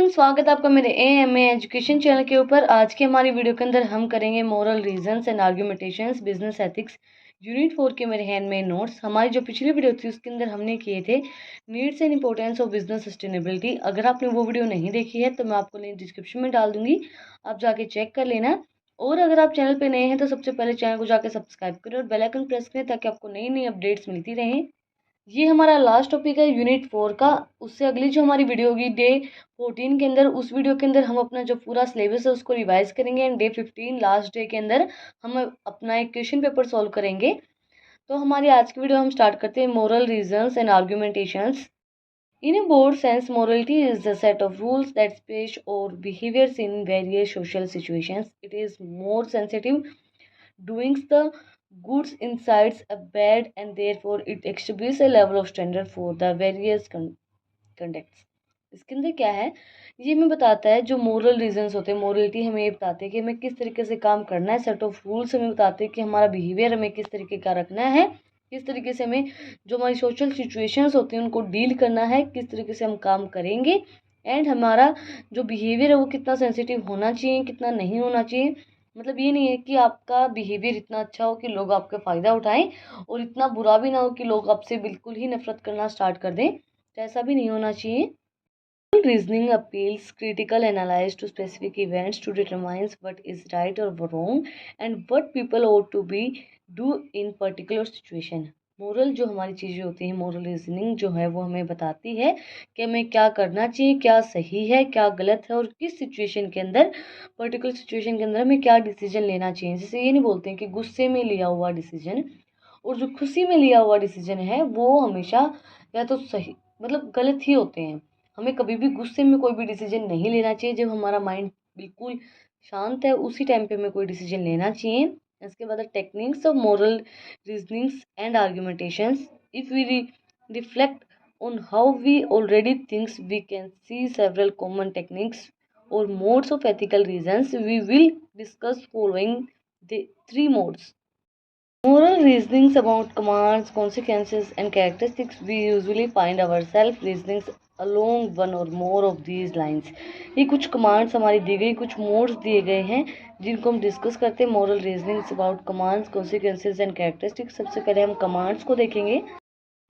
Friends, स्वागत है आपका मेरे एएमए एजुकेशन चैनल के ऊपर। आज की हमारी वीडियो के अंदर हम करेंगे moral reasons and argumentations business ethics unit 4 के मेरे हैंडमेड नोट्स। हमारी जो पिछली वीडियो थी उसके अंदर हमने किए थे needs and importance of business sustainability. अगर आपने वो वीडियो नहीं देखी है तो मैं आपको लिंक डिस्क्रिप्शन में डाल दूंगी, आप जाके चेक कर लेना। और अगर आप चैनल पे नए हैं तो सबसे पहले चैनल को जाकर सब्सक्राइब करें और बेल आइकन प्रेस करें ताकि आपको नई नई अपडेट्स मिलती रहें। ये हमारा लास्ट टॉपिक है यूनिट 4 का। उससे अगली जो हमारी वीडियो होगी डे 14 के अंदर, उस वीडियो के अंदर हम अपना जो पूरा सिलेबस है उसको रिवाइज करेंगे एंड डे 15 लास्ट डे के अंदर हम अपना एक क्वेश्चन पेपर सॉल्व करेंगे। तो हमारी आज की वीडियो हम स्टार्ट करते हैं moral reasons and argumentations. In a broad sense, morality is the set of rules that speech or behaviors in various social situations. It is more sensitive doings the goods insides a bad and therefore it establishes a level of standard for the various conducts. इसके अंदर क्या है, ये हमें बताता है जो moral reasons होते हैं। मोरलिटी हमें ये बताते हैं कि हमें किस तरीके से काम करना है। सेट ऑफ रूल्स हमें बताते हैं कि हमारा बिहेवियर हमें किस तरीके का रखना है, किस तरीके से हमें जो हमारी सोशल सिचुएशंस होती हैं उनको डील करना है, किस तरीके से हम काम करेंगे एंड हमारा जो बिहेवियर है वो कितना सेंसिटिव होना चाहिए, कितना नहीं होना चाहिए। मतलब ये नहीं है कि आपका बिहेवियर इतना अच्छा हो कि लोग आपका फ़ायदा उठाएं और इतना बुरा भी ना हो कि लोग आपसे बिल्कुल ही नफरत करना स्टार्ट कर दें। तो ऐसा भी नहीं होना चाहिए। Reasoning appeals critical analysis to specific events to determine what is right or wrong and what people ought to be do in particular situation. Moral जो हमारी चीज़ें होती हैं, मोरल रीजनिंग जो है वो हमें बताती है कि हमें क्या करना चाहिए, क्या सही है, क्या गलत है और किस सिचुएशन के अंदर, पर्टिकुलर सिचुएशन के अंदर हमें क्या डिसीजन लेना चाहिए। जैसे ये नहीं बोलते हैं कि गुस्से में लिया हुआ डिसीजन और जो खुशी में लिया हुआ डिसीजन है वो हमेशा या तो सही मतलब गलत ही होते हैं। हमें कभी भी गुस्से में कोई भी डिसीजन नहीं लेना चाहिए। जब हमारा माइंड बिल्कुल शांत है उसी टाइम पे हमें कोई डिसीजन लेना चाहिए। इसके बाद techniques of moral reasonings and argumentations. If we reflect on how we already thinks, we can see several common techniques or modes of ethical reasons. We will discuss following the three modes. Moral reasonings about commands, consequences, and characteristics. We usually find ourselves reasoning along one or more of these lines. ये कुछ commands हमारी दी गई, कुछ modes दिए गए हैं जिनको हम डिस्कस करते हैं। Moral reasonings about commands, consequences and characteristics. सबसे पहले हम कमांड्स को देखेंगे।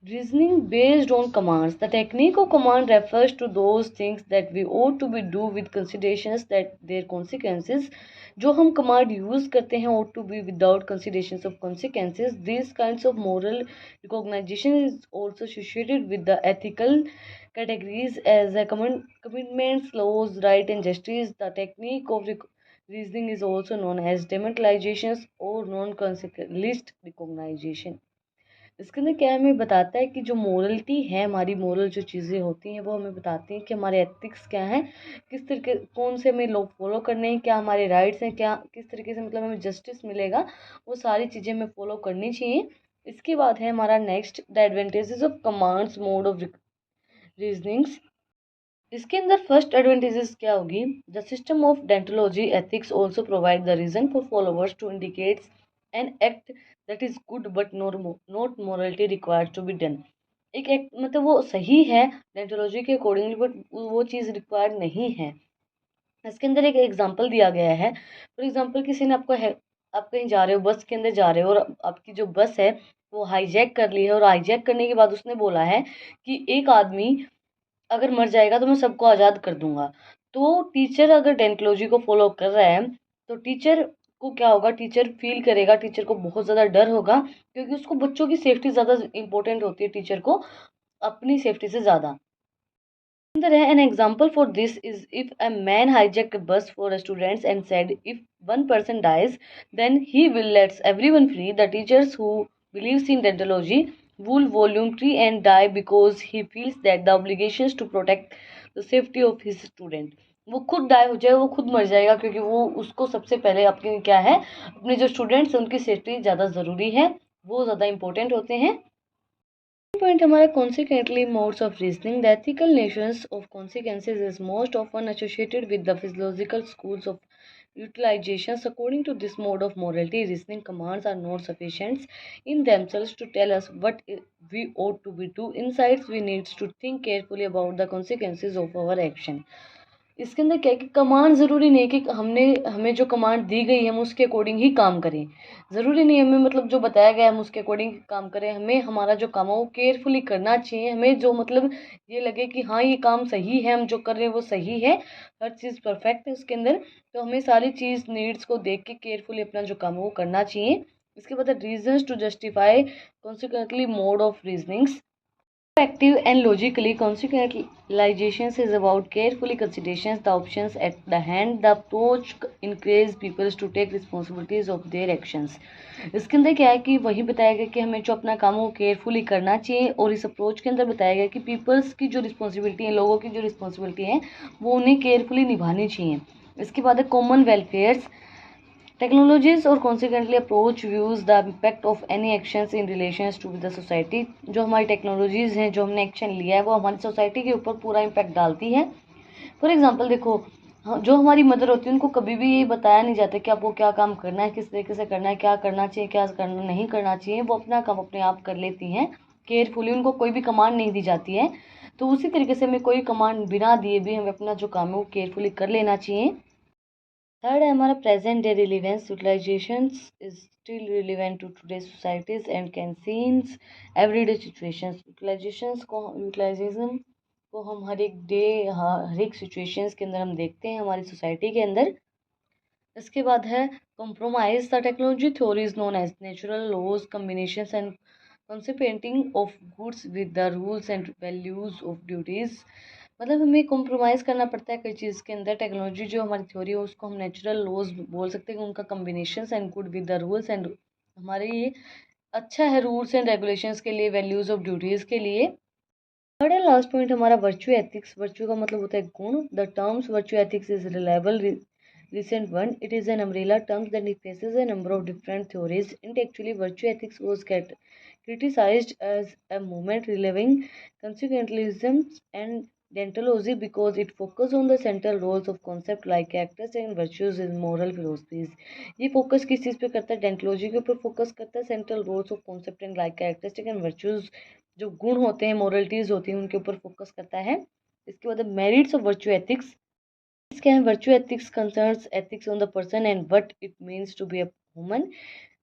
Reasoning based on commands. The technique of command refers to those things that we ought to be do with considerations that their consequences. जो हम command use करते हैं ought to be without considerations of consequences. These kinds of moral recognition is also associated with the ethical categories as a commitments, laws, right and justice. The technique of reasoning is also known as dementalizations or non-consequentialist recognition. इसके अंदर क्या हमें बताता है कि जो morality है, हमारी मोरल जो चीज़ें होती हैं वो हमें बताती हैं कि हमारे एथिक्स क्या हैं, किस तरीके कौन से हमें लोग फॉलो करने हैं, क्या हमारे राइट्स हैं, क्या किस तरीके से मतलब हमें जस्टिस मिलेगा, वो सारी चीज़ें हमें फॉलो करनी चाहिए। इसके बाद है हमारा next the advantages of commands mode of reasonings. इसके अंदर फर्स्ट एडवांटेजेस क्या होगी, the system of deontology ethics also provide the reason for followers to indicate an act that is good but not morality required to be done. एक act मतलब वो सही है dentology के अकॉर्डिंगली बट वो चीज़ required नहीं है। इसके अंदर एक एग्जांपल दिया गया है। फॉर एग्जांपल किसी ने आपको है, आप कहीं जा रहे हो, बस के अंदर जा रहे हो और आपकी जो बस है वो हाईजैक कर ली है और हाईजैक करने के बाद उसने बोला है कि एक आदमी अगर मर जाएगा तो मैं सबको आज़ाद कर दूंगा। तो टीचर अगर डेंटोलॉजी को फॉलो कर रहा है तो टीचर को क्या होगा, टीचर फील करेगा, टीचर को बहुत ज़्यादा डर होगा क्योंकि उसको बच्चों की सेफ्टी ज़्यादा इंपॉर्टेंट होती है टीचर को अपनी सेफ्टी से ज़्यादा। अंदर है an example for this is if a man hijack bus for students and said if one person dies then he will lets everyone free. The teachers who believes in deontology will voluntary and die because he feels that the obligations to protect the safety of his student. वो खुद die हो जाएगा, वो खुद मर जाएगा क्योंकि वो उसको सबसे पहले अपने क्या है, अपने जो स्टूडेंट्स हैं उनकी सेफ्टी ज़्यादा ज़रूरी है, वो ज़्यादा इंपॉर्टेंट होते हैं। पॉइंट हमारा consequently modes of reasoning. The ethical natures of consequences is most often associated with the physiological schools of utilizations. According to this mode of morality, reasoning commands are not sufficient in themselves to tell us what we ought to be do. Insights we need to think carefully about the consequences of our action. इसके अंदर क्या है कि command ज़रूरी नहीं है कि हमें जो कमांड दी गई है हम उसके अकॉर्डिंग ही काम करें। ज़रूरी नहीं है हमें मतलब जो बताया गया है हम उसके अकॉर्डिंग काम करें। हमें हमारा जो काम है वो केयरफुली करना चाहिए। हमें जो मतलब ये लगे कि हाँ ये काम सही है, हम जो कर रहे हैं वो सही है, हर चीज़ परफेक्ट है उसके अंदर, तो हमें सारी चीज़ नीड्स को देख के केयरफुली अपना जो काम है वो करना चाहिए। इसके बाद reasons to justify consequently mode of reasonings Effective and logically consequentializations is about carefully considerations the options at the hand. The approach encourages people to take responsibilities of their actions. इसके अंदर क्या है कि वही बताया गया कि हमें जो अपना काम है वो केयरफुली करना चाहिए, और इस अप्रोच के अंदर बताया गया कि पीपल्स की जो रिस्पॉन्सिबिलिटी है, लोगों की जो रिस्पॉन्सिबिलिटी है वो उन्हें केयरफुली निभानी चाहिए। इसके बाद है कॉमन वेलफेयर्स टेक्नोलॉजीज और consequently approach views the impact of any actions in relation to the society. जो हमारी टेक्नोलॉजीज हैं, जो हमने एक्शन लिया है वो हमारी सोसाइटी के ऊपर पूरा इम्पैक्ट डालती है। फॉर एग्जांपल देखो, जो हमारी मदर होती है उनको कभी भी ये बताया नहीं जाता कि आपको क्या काम करना है, किस तरीके से करना है, क्या करना चाहिए, क्या करना नहीं करना चाहिए। वो अपना काम अपने आप कर लेती हैं केयरफुली, उनको कोई भी कमांड नहीं दी जाती है। तो उसी तरीके से हमें कोई कमांड बिना दिए भी हमें अपना जो काम है वो केयरफुली कर लेना चाहिए। थर्ड है हमारा present day relevance utilizations is still relevant to today societies and can सीन्स एवरीडे सिचुएशंस। यूटिलाइजेशन को हम हर एक डे, हर एक सिचुएशंस के अंदर हम देखते हैं हमारी सोसाइटी के अंदर। इसके बाद है compromise the technology theory is known as natural laws combinations and consequencing of goods with the rules and values of duties। मतलब हमें कॉम्प्रोमाइज़ करना पड़ता है कई चीज़ के अंदर। टेक्नोलॉजी जो हमारी थ्योरी है उसको हम नेचुरल लॉज बोल सकते हैं कि उनका combinations and good with the rules and हमारे ये अच्छा है रूल्स एंड रेगुलेशंस के लिए, वैल्यूज़ ऑफ ड्यूटीज़ के लिए। थर्ड एंड लास्ट पॉइंट हमारा वर्च्यू एथिक्स। वर्च्यू का मतलब होता है गुण। The terms virtue ethics is reliable recent one. It is an umbrella term that faces a number of different theories. Intellectually, virtue ethics was criticized as a movement reliving consequentialism and deontology because it focused on the central roles of concepts like characters and virtues in moral philosophies. ये focus किस चीज़ पे करता है? Dentology के ऊपर focus करता है। Central roles of concept and like characteristic and virtues, जो गुण होते हैं, मोरलिटीज होती हैं, उनके ऊपर फोकस करता है। इसके बाद merits of virtue ethics. Can virtue ethics concerns ethics on the person and what it means to be a human।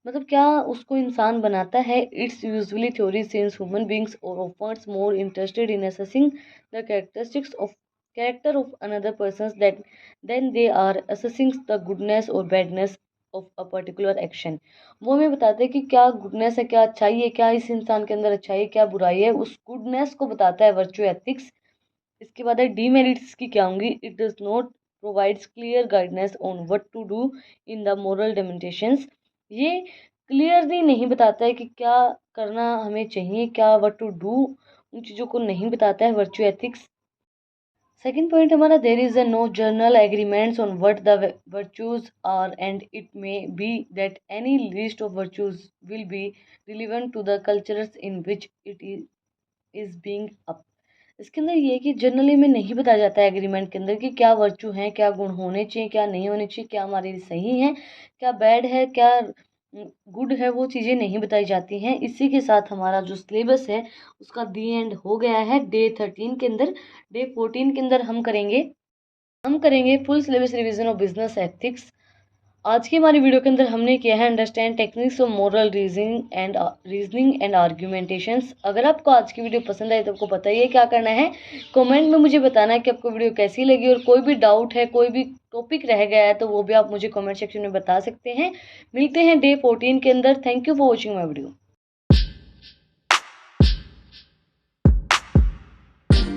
मतलब क्या उसको इंसान बनाता है। It's usually theory since human beings or offers more interested in assessing the characteristics of character of another person that then they are assessing the goodness or badness of a particular action. वो हमें बताते हैं कि क्या goodness है, क्या अच्छाई है, क्या इस इंसान के अंदर अच्छाई है, क्या बुराई है, उस गुडनेस को बताता है वर्चू एथिक्स। इसके बाद है डीमेरिट्स की क्या होंगी। It does not provides clear guidance on what to do in the moral dimensions. ये क्लियरली नहीं बताता है कि क्या करना हमें चाहिए, क्या व्हाट टू डू, उन चीज़ों को नहीं बताता है वर्चू एथिक्स। सेकेंड पॉइंट हमारा there is a no general agreements on what the virtues are and it may be that any list of virtues will be relevant to the cultures in which it is being up. इसके अंदर ये है कि generally में नहीं बताया जाता है एग्रीमेंट के अंदर कि क्या वर्चू हैं, क्या गुण होने चाहिए, क्या नहीं होने चाहिए, क्या हमारे लिए सही है, क्या बैड है, क्या गुड है, वो चीज़ें नहीं बताई जाती हैं। इसी के साथ हमारा जो सिलेबस है उसका दी एंड हो गया है डे 13 के अंदर। डे 14 के अंदर हम करेंगे full syllabus revision of business ethics. आज की हमारी वीडियो के अंदर हमने किया है understand techniques of moral reasoning and argumentations. अगर आपको आज की वीडियो पसंद आई तो आपको पता ही है क्या करना है। कमेंट में मुझे बताना है कि आपको वीडियो कैसी लगी, और कोई भी डाउट है, कोई भी टॉपिक रह गया है तो वो भी आप मुझे कमेंट सेक्शन में बता सकते हैं। मिलते हैं डे 14 के अंदर। Thank you for watching my video.